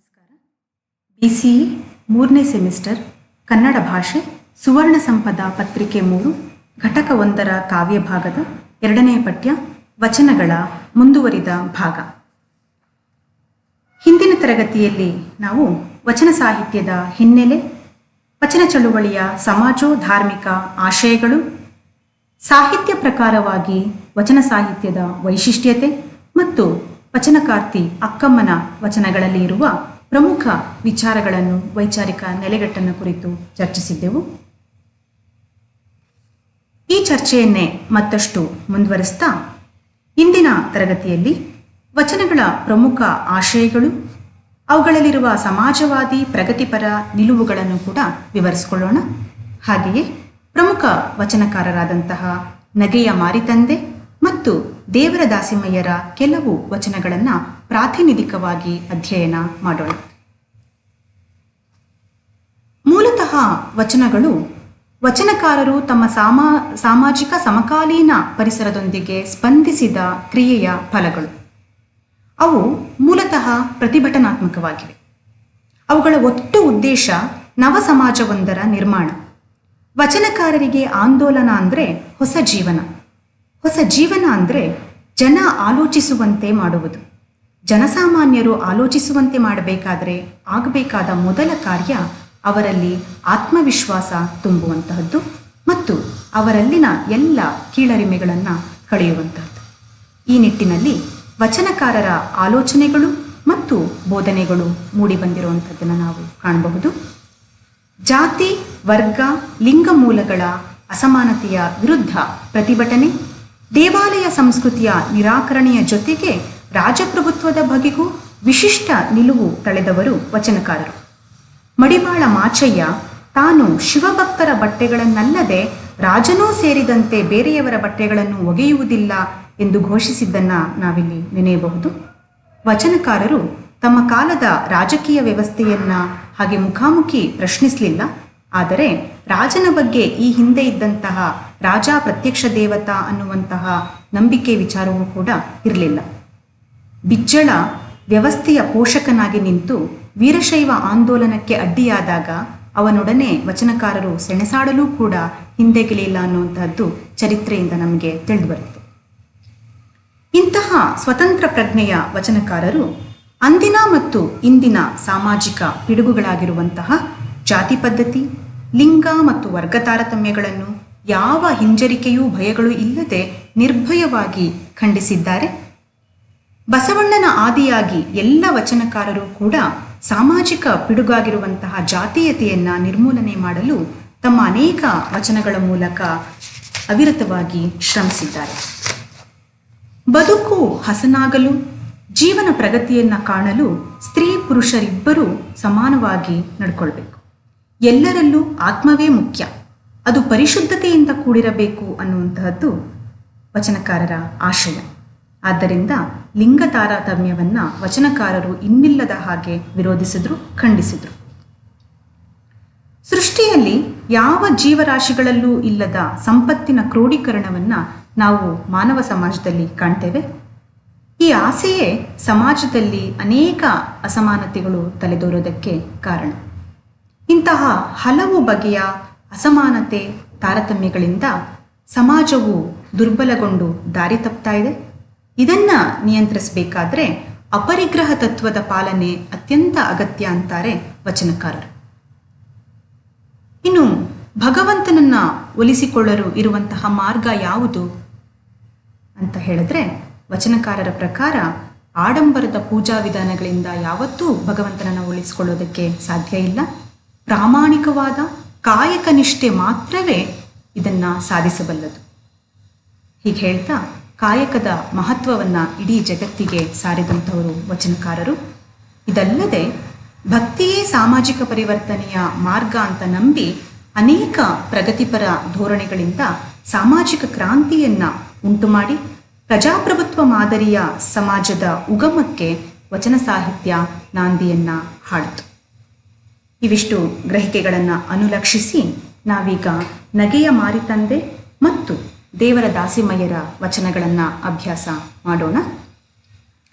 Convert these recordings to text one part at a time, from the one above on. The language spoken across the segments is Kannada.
ನಮಸ್ಕಾರ. BCE 3ನೇ ಸೆಮಿಸ್ಟರ್ ಕನ್ನಡ ಭಾಷೆ ಸುವರ್ಣ ಸಂಪದ ಪತ್ರಿಕೆ 3 ಘಟಕ 1ರ ಕಾವ್ಯ ಭಾಗದ 2ನೇ ಪಠ್ಯ ವಚನಗಳ ಮುಂದುವರಿದ ಭಾಗ. ಹಿಂದಿನ ತರಗತಿಯಲ್ಲಿ ನಾವು ವಚನ ಸಾಹಿತ್ಯದ ಹಿನ್ನೆಲೆ, ವಚನ ಚಳುವಳಿಯ ಸಮಾಜೋ-ಧಾರ್ಮಿಕ ಆಶಯಗಳು, ಸಾಹಿತ್ಯ ಪ್ರಕಾರವಾಗಿ ವಚನ ಸಾಹಿತ್ಯದ ವೈಶಿಷ್ಟ್ಯತೆ ಮತ್ತು ವಚನಕಾರ್ತಿ ಅಕ್ಕಮ್ಮನ ವಚನಗಳಲ್ಲಿ ಇರುವ ಪ್ರಮುಖ ವಿಚಾರಗಳನ್ನು, ವೈಚಾರಿಕ ನೆಲೆಗಟ್ಟನ್ನು ಕುರಿತು ಚರ್ಚಿಸಿದ್ದೆವು. ಈ ಚರ್ಚೆಯನ್ನೇ ಮತ್ತಷ್ಟು ಮುಂದುವರಿಸ್ತಾ ಇಂದಿನ ತರಗತಿಯಲ್ಲಿ ವಚನಗಳ ಪ್ರಮುಖ ಆಶಯಗಳು, ಅವುಗಳಲ್ಲಿರುವ ಸಮಾಜವಾದಿ ಪ್ರಗತಿಪರ ನಿಲುವುಗಳನ್ನು ಕೂಡ ವಿವರಿಸಿಕೊಳ್ಳೋಣ. ಹಾಗೆಯೇ ಪ್ರಮುಖ ವಚನಕಾರರಾದಂತಹ ನಗೆಯ ಮಾರಿತಂದೆ ಮತ್ತು ದೇವರ ದಾಸಿಮಯ್ಯರ ಕೆಲವು ವಚನಗಳನ್ನು ಪ್ರಾತಿನಿಧಿಕವಾಗಿ ಅಧ್ಯಯನ ಮಾಡೋಣ. ಮೂಲತಃ ವಚನಗಳು ವಚನಕಾರರು ತಮ್ಮ ಸಾಮಾಜಿಕ ಸಮಕಾಲೀನ ಪರಿಸರದೊಂದಿಗೆ ಸ್ಪಂದಿಸಿದ ಕ್ರಿಯೆಯ ಫಲಗಳು. ಅವು ಮೂಲತಃ ಪ್ರತಿಭಟನಾತ್ಮಕವಾಗಿವೆ. ಅವುಗಳ ಒಟ್ಟು ಉದ್ದೇಶ ನವ ಸಮಾಜವೊಂದರ ನಿರ್ಮಾಣ. ವಚನಕಾರರಿಗೆ ಆಂದೋಲನ ಅಂದರೆ ಹೊಸ ಜೀವನ. ಹೊಸ ಜೀವನ ಅಂದರೆ ಜನ ಆಲೋಚಿಸುವಂತೆ ಮಾಡುವುದು. ಜನಸಾಮಾನ್ಯರು ಆಲೋಚಿಸುವಂತೆ ಮಾಡಬೇಕಾದರೆ ಆಗಬೇಕಾದ ಮೊದಲ ಕಾರ್ಯ ಅವರಲ್ಲಿ ಆತ್ಮವಿಶ್ವಾಸ ತುಂಬುವಂತಹದ್ದು ಮತ್ತು ಅವರಲ್ಲಿನ ಎಲ್ಲ ಕೀಳರಿಮೆಗಳನ್ನು ಕಳೆಯುವಂತಹದ್ದು. ಈ ನಿಟ್ಟಿನಲ್ಲಿ ವಚನಕಾರರ ಆಲೋಚನೆಗಳು ಮತ್ತು ಬೋಧನೆಗಳು ಮೂಡಿಬಂದಿರುವಂಥದ್ದನ್ನು ನಾವು ಕಾಣಬಹುದು. ಜಾತಿ, ವರ್ಗ, ಲಿಂಗ ಮೂಲಗಳ ಅಸಮಾನತೆಯ ವಿರುದ್ಧ ಪ್ರತಿಭಟನೆ, ದೇವಾಲಯ ಸಂಸ್ಕೃತಿಯ ನಿರಾಕರಣೆಯ ಜೊತೆಗೆ ರಾಜಪ್ರಭುತ್ವದ ಬಗೆಗೂ ವಿಶಿಷ್ಟ ನಿಲುವು ತಳೆದವರು ವಚನಕಾರರು. ಮಡಿವಾಳ ಮಾಚಯ್ಯ ತಾನು ಶಿವಭಕ್ತರ ಬಟ್ಟೆಗಳನ್ನಲ್ಲದೆ ರಾಜನೂ ಸೇರಿದಂತೆ ಬೇರೆಯವರ ಬಟ್ಟೆಗಳನ್ನು ಒಗೆಯುವುದಿಲ್ಲ ಎಂದು ಘೋಷಿಸಿದ್ದನ್ನು ನಾವಿಲ್ಲಿ ನೆನೆಯಬಹುದು. ವಚನಕಾರರು ತಮ್ಮ ಕಾಲದ ರಾಜಕೀಯ ವ್ಯವಸ್ಥೆಯನ್ನು ಹಾಗೆ ಮುಖಾಮುಖಿ ಪ್ರಶ್ನಿಸಲಿಲ್ಲ. ಆದರೆ ರಾಜನ ಬಗ್ಗೆ ಈ ಹಿಂದೆ ಇದ್ದಂತಹ ರಾಜ ಪ್ರತ್ಯಕ್ಷ ದೇವತಾ ಅನ್ನುವಂತಹ ನಂಬಿಕೆ ವಿಚಾರವೂ ಕೂಡ ಇರಲಿಲ್ಲ. ಬಿಜ್ಜಳ ವ್ಯವಸ್ಥೆಯ ಪೋಷಕನಾಗಿ ನಿಂತು ವೀರಶೈವ ಆಂದೋಲನಕ್ಕೆ ಅಡ್ಡಿಯಾದಾಗ ಅವನೊಡನೆ ವಚನಕಾರರು ಸೆಣಸಾಡಲೂ ಕೂಡ ಹಿಂದೆಗೆಲಿಲ್ಲ ಅನ್ನುವಂತಹದ್ದು ಚರಿತ್ರೆಯಿಂದ ನಮಗೆ ತಿಳಿದುಬರುತ್ತೆ. ಇಂತಹ ಸ್ವತಂತ್ರ ಪ್ರಜ್ಞೆಯ ವಚನಕಾರರು ಅಂದಿನ ಮತ್ತು ಇಂದಿನ ಸಾಮಾಜಿಕ ಪಿಡುಗುಗಳಾಗಿರುವಂತಹ ಜಾತಿ ಪದ್ಧತಿ, ಲಿಂಗ ಮತ್ತು ವರ್ಗ ತಾರತಮ್ಯಗಳನ್ನು ಯಾವ ಹಿಂಜರಿಕೆಯೂ ಭಯಗಳು ಇಲ್ಲದೆ ನಿರ್ಭಯವಾಗಿ ಖಂಡಿಸಿದ್ದಾರೆ. ಬಸವಣ್ಣನ ಆದಿಯಾಗಿ ಎಲ್ಲ ವಚನಕಾರರು ಕೂಡ ಸಾಮಾಜಿಕ ಪಿಡುಗಾಗಿರುವಂತಹ ಜಾತೀಯತೆಯನ್ನು ನಿರ್ಮೂಲನೆ ಮಾಡಲು ತಮ್ಮ ಅನೇಕ ವಚನಗಳ ಮೂಲಕ ಅವಿರತವಾಗಿ ಶ್ರಮಿಸಿದ್ದಾರೆ. ಬದುಕು ಹಸನಾಗಲು, ಜೀವನ ಪ್ರಗತಿಯನ್ನು ಕಾಣಲು ಸ್ತ್ರೀ ಪುರುಷರಿಬ್ಬರೂ ಸಮಾನವಾಗಿ ನಡ್ಕೊಳ್ಬೇಕು. ಎಲ್ಲರಲ್ಲೂ ಆತ್ಮವೇ ಮುಖ್ಯ, ಅದು ಪರಿಶುದ್ಧತೆಯಿಂದ ಕೂಡಿರಬೇಕು ಅನ್ನುವಂತಹದ್ದು ವಚನಕಾರರ ಆಶಯ. ಆದ್ದರಿಂದ ಲಿಂಗ ತಾರತಮ್ಯವನ್ನು ವಚನಕಾರರು ಇನ್ನಿಲ್ಲದ ಹಾಗೆ ವಿರೋಧಿಸಿದ್ರು, ಖಂಡಿಸಿದ್ರು. ಸೃಷ್ಟಿಯಲ್ಲಿ ಯಾವ ಜೀವರಾಶಿಗಳಲ್ಲೂ ಇಲ್ಲದ ಸಂಪತ್ತಿನ ಕ್ರೋಢೀಕರಣವನ್ನು ನಾವು ಮಾನವ ಸಮಾಜದಲ್ಲಿ ಕಾಣ್ತೇವೆ. ಈ ಆಸೆಯೇ ಸಮಾಜದಲ್ಲಿ ಅನೇಕ ಅಸಮಾನತೆಗಳು ತಲೆದೋರೋದಕ್ಕೆ ಕಾರಣ. ಇಂತಹ ಹಲವು ಬಗೆಯ ಅಸಮಾನತೆ, ತಾರತಮ್ಯಗಳಿಂದ ಸಮಾಜವು ದುರ್ಬಲಗೊಂಡು ದಾರಿ ತಪ್ತಾ ಇದೆ. ಇದನ್ನು ನಿಯಂತ್ರಿಸಬೇಕಾದ್ರೆ ಅಪರಿಗ್ರಹ ತತ್ವದ ಪಾಲನೆ ಅತ್ಯಂತ ಅಗತ್ಯ ಅಂತಾರೆ ವಚನಕಾರರು. ಇನ್ನು ಭಗವಂತನನ್ನ ಒಲಿಸಿಕೊಳ್ಳಲು ಇರುವಂತಹ ಮಾರ್ಗ ಯಾವುದು ಅಂತ ಹೇಳಿದ್ರೆ, ವಚನಕಾರರ ಪ್ರಕಾರ ಆಡಂಬರದ ಪೂಜಾ ವಿಧಾನಗಳಿಂದ ಯಾವತ್ತೂ ಭಗವಂತನನ್ನು ಒಲಿಸಿಕೊಳ್ಳೋದಕ್ಕೆ ಸಾಧ್ಯ ಇಲ್ಲ. ಪ್ರಾಮಾಣಿಕವಾದ ಕಾಯಕ ನಿಷ್ಠೆ ಮಾತ್ರವೇ ಇದನ್ನು ಸಾಧಿಸಬಲ್ಲದು. ಹೀಗೆ ಹೇಳ್ತಾ ಕಾಯಕದ ಮಹತ್ವವನ್ನು ಇಡೀ ಜಗತ್ತಿಗೆ ಸಾರಿದಂಥವರು ವಚನಕಾರರು. ಇದಲ್ಲದೆ ಭಕ್ತಿಯೇ ಸಾಮಾಜಿಕ ಪರಿವರ್ತನೆಯ ಮಾರ್ಗ ಅಂತ ನಂಬಿ ಅನೇಕ ಪ್ರಗತಿಪರ ಧೋರಣೆಗಳಿಂದ ಸಾಮಾಜಿಕ ಕ್ರಾಂತಿಯನ್ನು ಉಂಟು ಮಾಡಿ ಪ್ರಜಾಪ್ರಭುತ್ವ ಮಾದರಿಯ ಸಮಾಜದ ಉಗಮಕ್ಕೆ ವಚನ ಸಾಹಿತ್ಯ ನಾಂದಿಯನ್ನು ಹಾಡಿತು. ಇವಿಷ್ಟು ಗ್ರಹಿಕೆಗಳನ್ನು ಅನುಲಕ್ಷಿಸಿ ನಾವೀಗ ನಗೆಯ ಮಾರಿತಂದೆ ಮತ್ತು ದೇವರ ದಾಸಿಮಯ್ಯರ ವಚನಗಳನ್ನು ಅಭ್ಯಾಸ ಮಾಡೋಣ.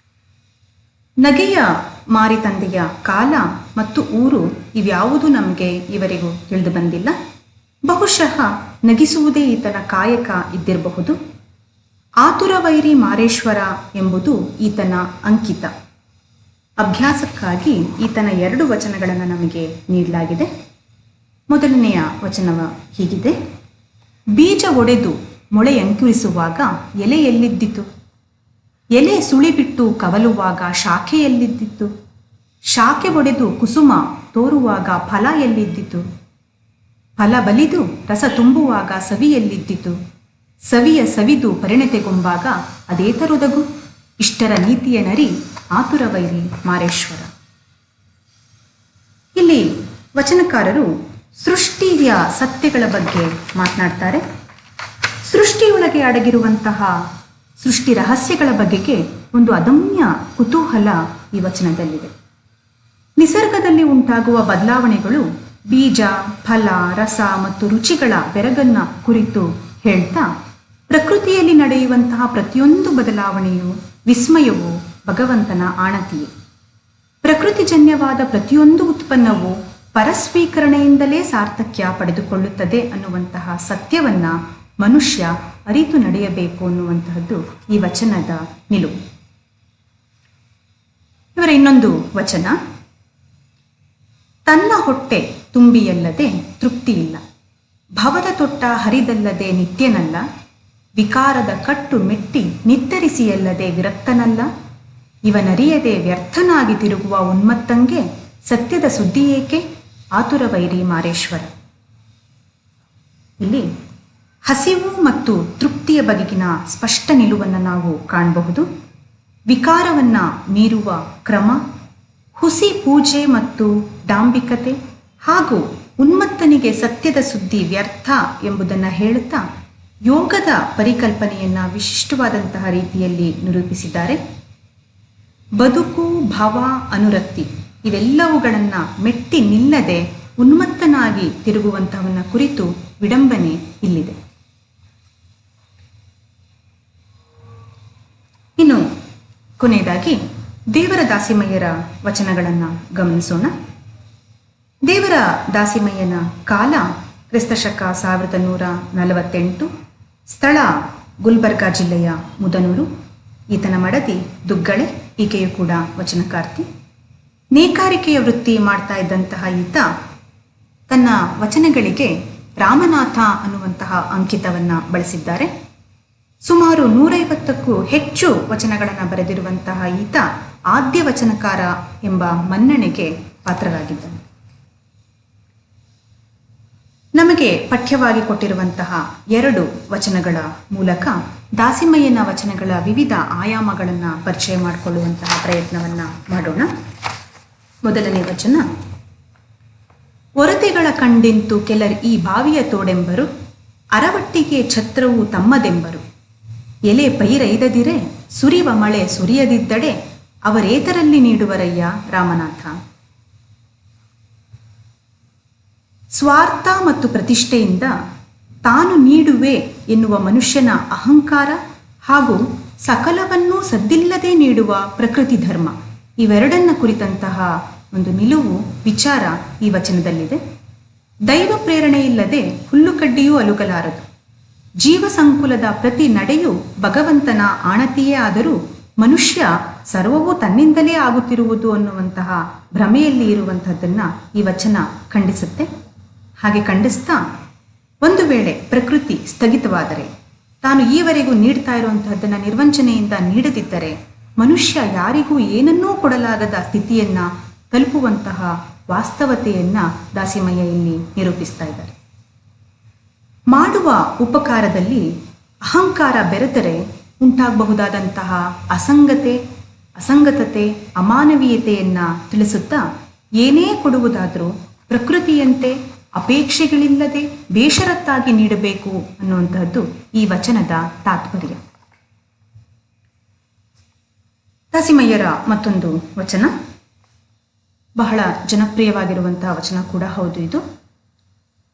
ನಗೆಯ ಮಾರಿ ತಂದೆಯ ಕಾಲ ಮತ್ತು ಊರು ಇವ್ಯಾವುದೂ ನಮಗೆ ಇವರಿಗೂ ತಿಳಿದು ಬಂದಿಲ್ಲ. ಬಹುಶಃ ನಗಿಸುವುದೇ ಈತನ ಕಾಯಕ ಇದ್ದಿರಬಹುದು. ಆತುರವೈರಿ ಮಾರೇಶ್ವರ ಎಂಬುದು ಈತನ ಅಂಕಿತ. ಅಭ್ಯಾಸಕ್ಕಾಗಿ ಈತನ 2 ವಚನಗಳನ್ನು ನಮಗೆ ನೀಡಲಾಗಿದೆ. ಮೊದಲನೆಯ ವಚನವ ಹೀಗಿದೆ: ಬೀಜ ಒಡೆದು ಮೊಳೆಯಂಕುರಿಸುವಾಗ ಎಲೆ ಎಲ್ಲಿದ್ದಿತು? ಎಲೆ ಸುಳಿಬಿಟ್ಟು ಕವಲುವಾಗ ಶಾಖೆ ಎಲ್ಲಿದ್ದಿತು? ಶಾಖೆ ಒಡೆದು ಕುಸುಮ ತೋರುವಾಗ ಫಲ ಎಲ್ಲಿದ್ದಿತು? ಫಲ ಬಲಿದು ರಸ ತುಂಬುವಾಗ ಸವಿ ಎಲ್ಲಿದ್ದಿತು? ಸವಿಯ ಸವಿದು ಪರಿಣತೆಗೊಂಬಾಗ ಅದೇತರೊದಗು? ಇಷ್ಟರ ನೀತಿಯ ನರಿ ಆತುರವೈರಿ ಮಾರೇಶ್ವರ. ಇಲ್ಲಿ ವಚನಕಾರರು ಸೃಷ್ಟಿಯ ಸತ್ಯಗಳ ಬಗ್ಗೆ ಮಾತನಾಡ್ತಾರೆ. ಸೃಷ್ಟಿಯೊಳಗೆ ಅಡಗಿರುವಂತಹ ಸೃಷ್ಟಿ ರಹಸ್ಯಗಳ ಬಗೆಗೆ ಒಂದು ಅದಮ್ಯ ಕುತೂಹಲ ಈ ವಚನದಲ್ಲಿದೆ. ನಿಸರ್ಗದಲ್ಲಿ ಉಂಟಾಗುವ ಬದಲಾವಣೆಗಳು ಬೀಜ, ಫಲ, ರಸ ಮತ್ತು ರುಚಿಗಳ ಬೆರಗನ್ನ ಕುರಿತು ಹೇಳ್ತಾ, ಪ್ರಕೃತಿಯಲ್ಲಿ ನಡೆಯುವಂತಹ ಪ್ರತಿಯೊಂದು ಬದಲಾವಣೆಯು, ವಿಸ್ಮಯವು ಭಗವಂತನ ಆಣತಿಯೇ. ಪ್ರಕೃತಿಜನ್ಯವಾದ ಪ್ರತಿಯೊಂದು ಉತ್ಪನ್ನವು ಪರಸ್ವೀಕರಣೆಯಿಂದಲೇ ಸಾರ್ಥಕ್ಯ ಪಡೆದುಕೊಳ್ಳುತ್ತದೆ ಅನ್ನುವಂತಹ ಸತ್ಯವನ್ನ ಮನುಷ್ಯ ಅರಿತು ನಡೆಯಬೇಕು ಅನ್ನುವಂತಹದ್ದು ಈ ವಚನದ ನಿಲುವು. ಇವರ ಇನ್ನೊಂದು ವಚನ: ತನ್ನ ಹೊಟ್ಟೆ ತುಂಬಿಯಲ್ಲದೆ ತೃಪ್ತಿಯಿಲ್ಲ, ಭವದ ತೊಟ್ಟ ಹರಿದಲ್ಲದೆ ನಿತ್ಯನಲ್ಲ, ವಿಕಾರದ ಕಟ್ಟು ಮೆಟ್ಟಿ ನಿತ್ತರಿಸಿಯಲ್ಲದೆ ವಿರಕ್ತನಲ್ಲ, ಇವನರಿಯದೆ ವ್ಯರ್ಥನಾಗಿ ತಿರುಗುವ ಉನ್ಮತ್ತಂಗೆ ಸತ್ಯದ ಸುದ್ದಿ ಏಕೆ? ಆತುರವೈರಿ ಮಾರೇಶ್ವರ. ಇಲ್ಲಿ ಹಸಿವು ಮತ್ತು ತೃಪ್ತಿಯ ಬಗೆಗಿನ ಸ್ಪಷ್ಟ ನಿಲುವನ್ನು ನಾವು ಕಾಣಬಹುದು. ವಿಕಾರವನ್ನ ಮೀರುವ ಕ್ರಮ, ಹುಸಿ ಪೂಜೆ ಮತ್ತು ಡಾಂಬಿಕತೆ ಹಾಗೂ ಉನ್ಮತ್ತನಿಗೆ ಸತ್ಯದ ಸುದ್ದಿ ವ್ಯರ್ಥ ಎಂಬುದನ್ನು ಹೇಳುತ್ತಾ ಯೋಗದ ಪರಿಕಲ್ಪನೆಯನ್ನ ವಿಶಿಷ್ಟವಾದಂತಹ ರೀತಿಯಲ್ಲಿ ನಿರೂಪಿಸಿದ್ದಾರೆ. ಬದುಕು, ಭವ, ಅನುರಕ್ತಿ ಇವೆಲ್ಲವುಗಳನ್ನು ಮೆಟ್ಟಿ ನಿಲ್ಲದೆ ಉನ್ಮತ್ತನಾಗಿ ತಿರುಗುವಂತಹವನ್ನ ಕುರಿತು ವಿಡಂಬನೆ ಇಲ್ಲಿದೆ. ಇನ್ನು ಕೊನೆಯದಾಗಿ ದೇವರ ದಾಸಿಮಯ್ಯರ ವಚನಗಳನ್ನು ಗಮನಿಸೋಣ. ದೇವರ ದಾಸಿಮಯ್ಯನ ಕಾಲ ಕ್ರಿಸ್ತಶಕ 1148, ಸ್ಥಳ ಗುಲ್ಬರ್ಗಾ ಜಿಲ್ಲೆಯ ಮುದನೂರು. ಈತನ ಮಡದಿ ದುಗ್ಗಳೆ, ಈಕೆಯು ಕೂಡ ವಚನಕಾರ್ತಿ. ನೇಕಾರಿಕೆಯ ವೃತ್ತಿ ಮಾಡ್ತಾ ಇದ್ದಂತಹ ಈತ ತನ್ನ ವಚನಗಳಿಗೆ ರಾಮನಾಥ ಅನ್ನುವಂತಹ ಅಂಕಿತವನ್ನು ಬಳಸಿದ್ದಾರೆ. ಸುಮಾರು 150ಕ್ಕೂ ಹೆಚ್ಚು ವಚನಗಳನ್ನು ಬರೆದಿರುವಂತಹ ಈತ ಆದ್ಯ ವಚನಕಾರ ಎಂಬ ಮನ್ನಣೆಗೆ ಪಾತ್ರರಾಗಿದ್ದಾನೆ. ನಮಗೆ ಪಠ್ಯವಾಗಿ ಕೊಟ್ಟಿರುವಂತಹ 2 ವಚನಗಳ ಮೂಲಕ ದಾಸಿಮಯ್ಯನ ವಚನಗಳ ವಿವಿಧ ಆಯಾಮಗಳನ್ನು ಪರಿಚಯ ಮಾಡಿಕೊಳ್ಳುವಂತಹ ಪ್ರಯತ್ನವನ್ನು ಮಾಡೋಣ. ಮೊದಲನೇ ವಚನ: ಒರತೆಗಳ ಕಂಡೆಂತು ಕೆಲರ್ ಈ ಬಾವಿಯ ತೋಡೆಂಬರು, ಅರವಟ್ಟಿಗೆ ಛತ್ರವು ತಮ್ಮದೆಂಬರು, ಎಲೆ ಪೈರೈದದಿರೆ ಸುರಿವ ಮಳೆ ಸುರಿಯದಿದ್ದಡೆ ಅವರೇತರಲ್ಲಿ ನೀಡುವರಯ್ಯ ರಾಮನಾಥ. ಸ್ವಾರ್ಥ ಮತ್ತು ಪ್ರತಿಷ್ಠೆಯಿಂದ ತಾನು ನೀಡುವೆ ಎನ್ನುವ ಮನುಷ್ಯನ ಅಹಂಕಾರ ಹಾಗೂ ಸಕಲವನ್ನೂ ಸದ್ದಿಲ್ಲದೆ ನೀಡುವ ಪ್ರಕೃತಿ ಧರ್ಮ, ಇವೆರಡನ್ನ ಕುರಿತಂತಹ ಒಂದು ನಿಲುವು ವಿಚಾರ ಈ ವಚನದಲ್ಲಿದೆ. ದೈವ ಪ್ರೇರಣೆ ಇಲ್ಲದೆ ಹುಲ್ಲುಕಡ್ಡಿಯೂ ಅಲುಗಲಾರದು. ಜೀವ ಸಂಕುಲದ ಪ್ರತಿ ನಡೆಯು ಭಗವಂತನ ಆಣತಿಯೇ ಆದರೂ ಮನುಷ್ಯ ಸರ್ವವೂ ತನ್ನಿಂದಲೇ ಆಗುತ್ತಿರುವುದು ಅನ್ನುವಂತಹ ಭ್ರಮೆಯಲ್ಲಿ ಇರುವಂತಹದ್ದನ್ನು ಈ ವಚನ ಖಂಡಿಸುತ್ತೆ. ಹಾಗೆ ಖಂಡಿಸ್ತಾ, ಒಂದು ವೇಳೆ ಪ್ರಕೃತಿ ಸ್ಥಗಿತವಾದರೆ, ತಾನು ಈವರೆಗೂ ನೀಡ್ತಾ ಇರುವಂತಹದ್ದನ್ನು ನಿರ್ವಂಚನೆಯಿಂದ ನೀಡದಿದ್ದರೆ ಮನುಷ್ಯ ಯಾರಿಗೂ ಏನನ್ನೂ ಕೊಡಲಾಗದ ಸ್ಥಿತಿಯನ್ನ ತಲುಪುವಂತಹ ವಾಸ್ತವತೆಯನ್ನ ದಾಸಿಮಯ್ಯ ಇಲ್ಲಿ ನಿರೂಪಿಸ್ತಾ ಇದ್ದಾರೆ. ಮಾಡುವ ಉಪಕಾರದಲ್ಲಿ ಅಹಂಕಾರ ಬೆರೆತರೆ ಉಂಟಾಗಬಹುದಾದಂತಹ ಅಸಂಗತತೆ, ಅಮಾನವೀಯತೆಯನ್ನ ತಿಳಿಸುತ್ತಾ, ಏನೇ ಕೊಡುವುದಾದರೂ ಪ್ರಕೃತಿಯಂತೆ ಅಪೇಕ್ಷೆಗಳಿಲ್ಲದೆ ಬೇಷರತ್ತಾಗಿ ನೀಡಬೇಕು ಅನ್ನುವಂತಹದ್ದು ಈ ವಚನದ ತಾತ್ಪರ್ಯ. ದಾಸಿಮಯ್ಯರ ಮತ್ತೊಂದು ವಚನ ಬಹಳ ಜನಪ್ರಿಯವಾಗಿರುವಂತಹ ವಚನ ಕೂಡ ಹೌದು ಇದು.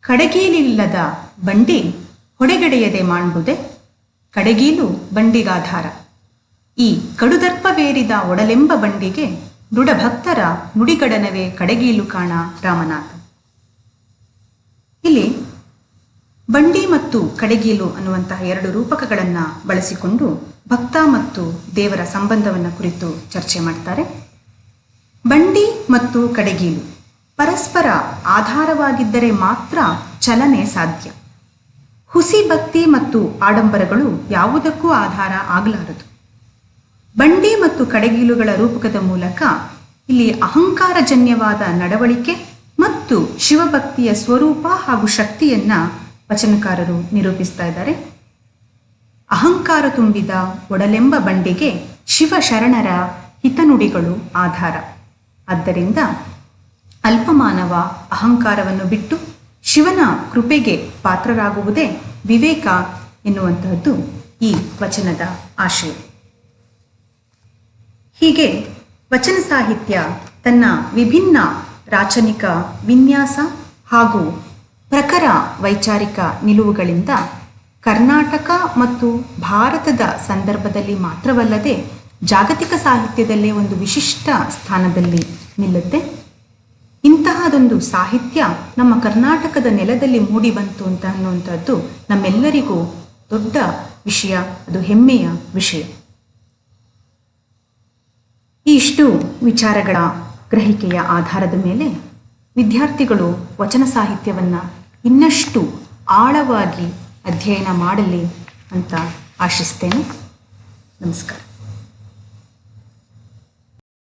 ಕಡೆಗೀಲಿಲ್ಲದ ಬಂಡಿ ಹೊಡೆಗಡೆಯದೆ ಮಾಡ್ಬುದೆ, ಕಡೆಗೀಲು ಬಂಡಿಗಾಧಾರ. ಈ ಕಡುದರ್ಪವೇರಿದ ಒಡಲೆಂಬ ಬಂಡಿಗೆ ದೃಢಭಕ್ತರ ನುಡಿಗಡನವೇ ಕಡೆಗೀಲು ಕಾಣ ರಾಮನಾಥ. ಇಲ್ಲಿ ಬಂಡಿ ಮತ್ತು ಕಡೆಗೀಲು ಅನ್ನುವಂತಹ ಎರಡು ರೂಪಕಗಳನ್ನು ಬಳಸಿಕೊಂಡು ಭಕ್ತ ಮತ್ತು ದೇವರ ಸಂಬಂಧವನ್ನು ಕುರಿತು ಚರ್ಚೆ ಮಾಡ್ತಾರೆ. ಬಂಡಿ ಮತ್ತು ಕಡೆಗೀಲು ಪರಸ್ಪರ ಆಧಾರವಾಗಿದ್ದರೆ ಮಾತ್ರ ಚಲನೆ ಸಾಧ್ಯ. ಹುಸಿ ಭಕ್ತಿ ಮತ್ತು ಆಡಂಬರಗಳು ಯಾವುದಕ್ಕೂ ಆಧಾರ ಆಗಲಾರದು. ಬಂಡಿ ಮತ್ತು ಕಡೆಗೀಲುಗಳ ರೂಪಕದ ಮೂಲಕ ಇಲ್ಲಿ ಅಹಂಕಾರಜನ್ಯವಾದ ನಡವಳಿಕೆ ಮತ್ತು ಶಿವಭಕ್ತಿಯ ಸ್ವರೂಪ ಹಾಗೂ ಶಕ್ತಿಯನ್ನ ವಚನಕಾರರು ನಿರೂಪಿಸ್ತಾ ಇದ್ದಾರೆ. ಅಹಂಕಾರ ತುಂಬಿದ ಒಡಲೆಂಬ ಬಂಡಿಗೆ ಶಿವಶರಣರ ಹಿತನುಡಿಗಳು ಆಧಾರ. ಆದ್ದರಿಂದ ಅಲ್ಪಮಾನವ ಅಹಂಕಾರವನ್ನು ಬಿಟ್ಟು ಶಿವನ ಕೃಪೆಗೆ ಪಾತ್ರರಾಗುವುದೇ ವಿವೇಕ ಎನ್ನುವಂತಹದ್ದು ಈ ವಚನದ ಆಶಯ. ಹೀಗೆ ವಚನ ಸಾಹಿತ್ಯ ತನ್ನ ವಿಭಿನ್ನ ರಾಚನಿಕ ವಿನ್ಯಾಸ ಹಾಗೂ ಪ್ರಖರ ವೈಚಾರಿಕ ನಿಲುವುಗಳಿಂದ ಕರ್ನಾಟಕ ಮತ್ತು ಭಾರತದ ಸಂದರ್ಭದಲ್ಲಿ ಮಾತ್ರವಲ್ಲದೆ ಜಾಗತಿಕ ಸಾಹಿತ್ಯದಲ್ಲೇ ಒಂದು ವಿಶಿಷ್ಟ ಸ್ಥಾನದಲ್ಲಿ ನಿಲ್ಲುತ್ತೆ. ಇಂತಹದೊಂದು ಸಾಹಿತ್ಯ ನಮ್ಮ ಕರ್ನಾಟಕದ ನೆಲದಲ್ಲಿ ಮೂಡಿ ಬಂತು ಅಂತ ಅನ್ನುವಂಥದ್ದು ನಮ್ಮೆಲ್ಲರಿಗೂ ದೊಡ್ಡ ವಿಷಯ, ಅದು ಹೆಮ್ಮೆಯ ವಿಷಯ. ಈ ಇಷ್ಟು ವಿಚಾರಗಳ ಗ್ರಹಿಕೆಯ ಆಧಾರದ ಮೇಲೆ ವಿದ್ಯಾರ್ಥಿಗಳು ವಚನ ಸಾಹಿತ್ಯವನ್ನು ಇನ್ನಷ್ಟು ಆಳವಾಗಿ ಅಧ್ಯಯನ ಮಾಡಲಿ ಅಂತ ಆಶಿಸ್ತೇನೆ. ನಮಸ್ಕಾರ.